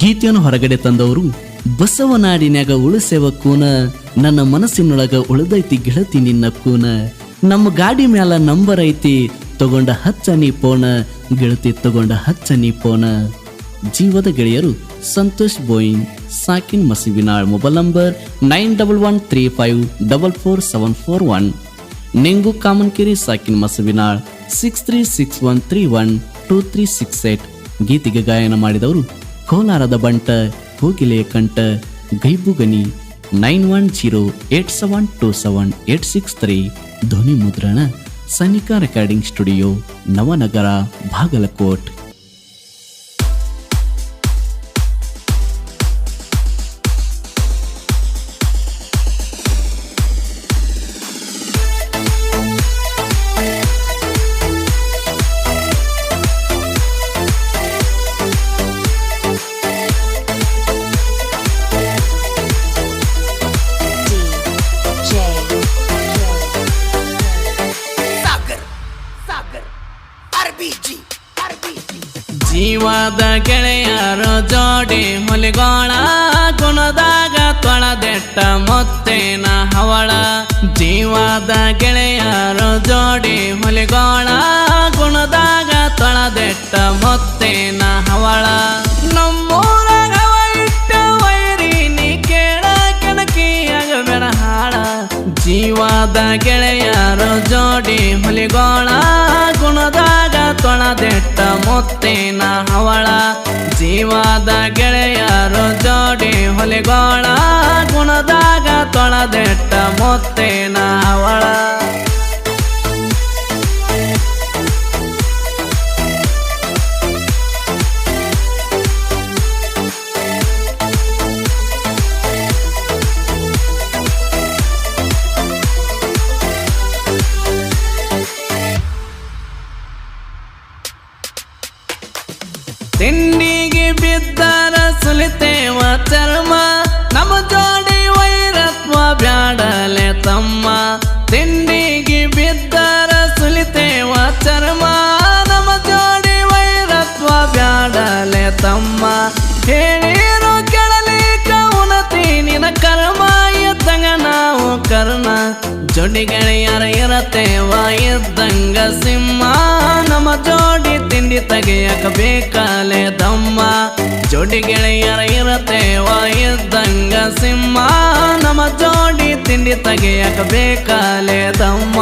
ಗೀತೆಯನ್ನು ಹೊರಗಡೆ ತಂದವರು ಬಸವನಾಡಿನ್ಯಾಗ ಉಳಿಸೇವ ಕೂನ, ನನ್ನ ಮನಸ್ಸಿನೊಳಗ ಉಳಿದೈತಿ ಗೆಳತಿ ನಿನ್ನ ಕೂನ, ನಮ್ಮ ಗಾಡಿ ಮ್ಯಾಲ ನಂಬರ್ ಐತಿ ತಗೊಂಡ ಹಚ್ಚನಿ ಪೋನ, ಗೆಳತಿ ತಗೊಂಡ ಹಚ್ಚನಿ ಪೋನ. ಜೀವದ ಗೆಳೆಯರು ಸಂತೋಷ್ ಬೋಯಿಂಗ್, ಸಾಕಿನ್ ಮಸಿವಿನಾಳ್. Mobile number 9113544741. ನೆಂಗು ಕಾಮನ್ಕೆರೆ ಸಾಕಿನ್ ಮಸವಿನಾಳ್ 6361312368. ಗೀತೆಗೆ ಗಾಯನ ಮಾಡಿದವರು ಕೋಲಾರದ ಬಂಟ ಕೋಗಿಲೆಯ ಕಂಠ ಗೈಬುಗನಿ 9108727863. ಧ್ವನಿ ಮುದ್ರಣ ಸನಿಕಾ ರೆಕಾರ್ಡಿಂಗ್ ಸ್ಟುಡಿಯೋ, ನವನಗರ, ಬಾಗಲಕೋಟ್. ಜೀವದ ಗೆಳೆಯರು ಜೋಡಿ ಹುಲಿಗೋಳ, ಗುಣದಾಗ ತೊಳೆದೆಟ್ಟ ಮುತ್ತೇನ ಹವಳ. ಜೀವದ ಗೆಳೆಯರು ಜೋಡಿ ಹುಲಿಗೋಳ, ಗುಣದಾಗ ತೊಳೆದೆಟ್ಟ ಮುತ್ತೇನ ಹವಳ. ನಮ್ಮೂರಾಗ ಇಟ್ಟ ವೈರಿ ನೀ ಕೇಳ, ಕೆಣಕಿಯಾಗ ಬೆಡ ಹಾಳ. ಜೀವದ ಗೆಳೆಯರು ಜೋಡಿ ಹುಲಿಗೋಳ, ಗುಣದಾಗ ತೊಳೆದೆಟ್ಟ ಮುತ್ತೇನ ಹವಳ. ಜೀವದ ಗೆಳೆಯರು ಜೋಡಿ ಹುಲಿಗೋಳ, ಗುಣದಾಗ ತೊಳೆದೆಟ್ಟ ಮುತ್ತೇನ ಹವಳ. ತಿಂಡಿಗೆ ಬಿದ್ದರ ಸುಲಿತೇವ ಚರ್ಮ, ನಮ್ಮ ಜೋಡಿ ವೈರತ್ವ ಬ್ಯಾಡಲೆ ತಮ್ಮ. ತಿಂಡಿಗೆ ಬಿದ್ದರ ಸುಲಿತೇವ ಚರ್ಮ, ನಮ್ಮ ಜೋಡಿ ವೈರತ್ವ ಬ್ಯಾಡಲೆ ತಮ್ಮ. ಹೇಳಿರೋ ಕೆಳಲಿಕ ಉಣತಿ ನಿನ ಕರ್ಮ, ಇದ್ದಂಗ ನಾವು ಕರ್ಣ. ಜೋಡಿ ಗೆಳೆಯರ ಇರತೇವ ಇದ್ದಂಗ ಸಿಂಹ, ನಮ್ಮ ಜೋಡಿ ತಿಂಡಿ ತೆಗೆಯಕ ಬೇಕಲೆ ದಮ್ಮ. ಜೋಡಿ ಗೆಳೆಯರ ಇರತೇವ ಇದ್ದಂಗ ಸಿಂಹ, ನಮ್ಮ ಜೋಡಿ ತಿಂಡಿ ತೆಗೆಯಕ ಬೇಕಲೆ ದಮ್ಮ.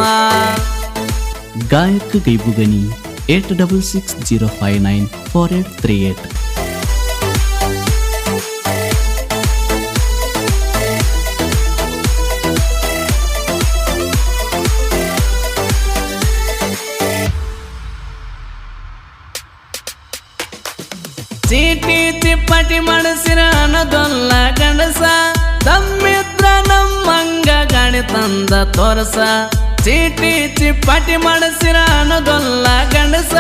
ಗಾಯಕ ಗೈಬುಗನಿ 8660594838. ಚೀಟಿ ಚಿಪ್ಪಟಿ ಮಡಸಿರ ಅನ್ನೋದೊಲ್ಲ ಗಂಡಸ, ತಮ್ಮಿದ್ರ ನಮ್ಮಂಗ ಗಾಡಿ ತಂದ ತೋರಸ. ಚೀಟಿ ಚಿಪ್ಪಟಿ ಮಡಸಿರ ಅನ್ನೋದೊಲ್ಲ ಗಂಡಸ,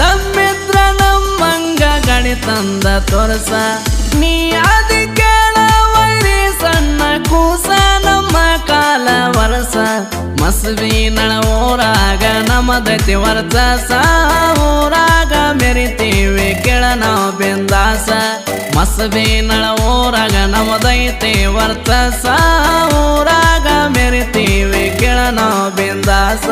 ತಮ್ಮಿದ್ರ ನಮ್ಮಂಗ ಗಾಡಿ ತಂದ ತೋರಸ. ನೀ ಆದಿ ಕೇಳ ವೈರಿ ಸಣ್ಣ ಕೂಸ, ನಮ್ಮ ಕಾಲ ವರಸ. ಮಸವಿನಳ ಊರಾಗ ನಮ್ಮದೈತಿ ವರ್ಚಸ, ಊರಾಗ ಮೆರಿತೀವಿ ಕೆಳ ನಾವು ಬಿಂದಾಸ. ಮಸವಿನಳ ಊರಾಗ ನಮ್ಮದೈತಿ ವರ್ಚಸ, ಊರಾಗ ಮೆರಿತೀವಿ ಕೆಳ ನಾವು ಬಿಂದಾಸ.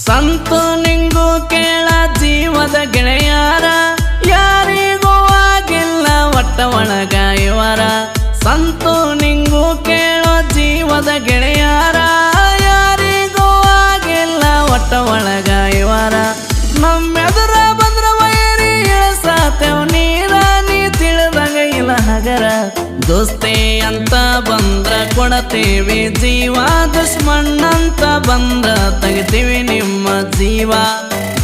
ಸಂತು ನಿಂಗೂ ಕೇಳ ಜೀವದ ಗೆಳೆಯರ, ಯಾರಿಗೂ ಆಗಿಲ್ಲ ಒಟ್ಟ ಒಳಗ ಇವರ. ಸಂತು ನಿಂಗೂ ಕೇಳೋ ಜೀವದ ಗೆಳೆಯರ, ಯಾರಿಗೂ ಆಗಿಲ್ಲ ಒಟ್ಟ ಒಳಗ ಇವರ. ನಮ್ಮೆದುರ ಬಂದ್ರ ವೈರಿ ಇಳಿಸಾತೇವ್ ನೀರ, ನೀ ತಿಳಿದಂಗ ಇಲ್ಲ ಹಗರ. ದೋಸ್ತಿ ಅಂತ ಬಂದ್ರ ಕೊಡತೀವಿ ಜೀವ, ದುಶ್ಮನ್ ಅಂತ ಬಂದ್ರ ತೆಗಿತೀವಿ ನಿಮ್ಮ ಜೀವ.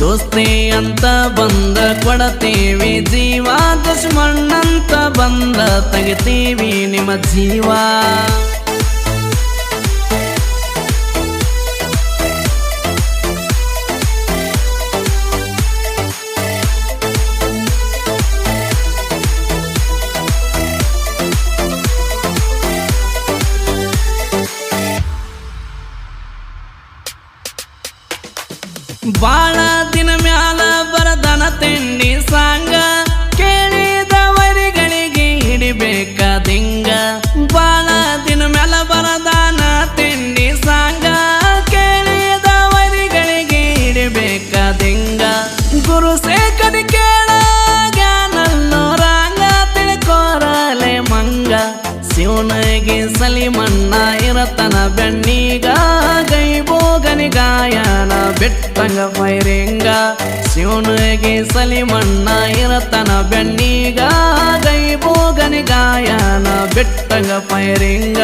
ದೋಸ್ತಿ ಅಂತ ಬಂದ್ರ ಕೊಡತೀವಿ ಜೀವ, ದುಶ್ಮನ್ ಅಂತ ಬಂದ್ರ ತೆಗಿತೀವಿ ನಿಮ್ಮ ಜೀವ. ಬಾಳ ದಿನ ಮ್ಯಾಲ ಬರದನ ತಿಂಡಿ ಸಾಂಗ ಕೇಳಿದವರಿಗಳಿಗೆ ಹಿಡಿಬೇಕಾದಿಂಗ ಬಾಳ ದಿನ ಮ್ಯಾಲ ಬರದಾನ ತಿಂಡಿ ಸಾಂಗ ಕೇಳಿದವರಿಗಳಿಗೆ ಹಿಡಿಬೇಕಾದಿಂಗ ಗುರು ಸೇಕಡಿ ಕೇಳ ಜ್ಞಾನಲ್ಲೋರಾಂಗ ತಿಳ್ಕೋರಲೆ ಮಂಗ ಶಿವನಿಗೆ ಸಲಿಮಣ್ಣ ಇರತನ ಬೆಣ್ಣೀಗ ಗೈಬೋಗನಿ ಗಾಯನ ಬಿಟ್ಟಂಗ ಫೈರಿಂಗ ಶಿವನಿಗೆ ಸಲಿಮಣ್ಣ ಇರತನ ಬೆಣ್ಣೀಗ ಗೈಬೋಗನಿ ಗಾಯನ ಬಿಟ್ಟಂಗ ಫೈರಿಂಗ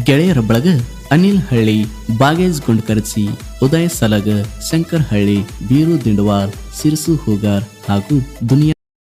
ಗೆಳೆಯರ ಬಳಗ ಅನಿಲ್ ಹಳ್ಳಿ, ಬಾಗೇಜ್ ಗುಂಡ್ಕರ್ಚಿ, ಉದಯ್ ಸಲಗ, ಶಂಕರ್ ಹಳ್ಳಿ, ಬೀರು ದಿಂಡವಾರ್, ಸಿರಸು ಹೂಗಾರ್ ಹಾಗೂ ದುನಿಯಾ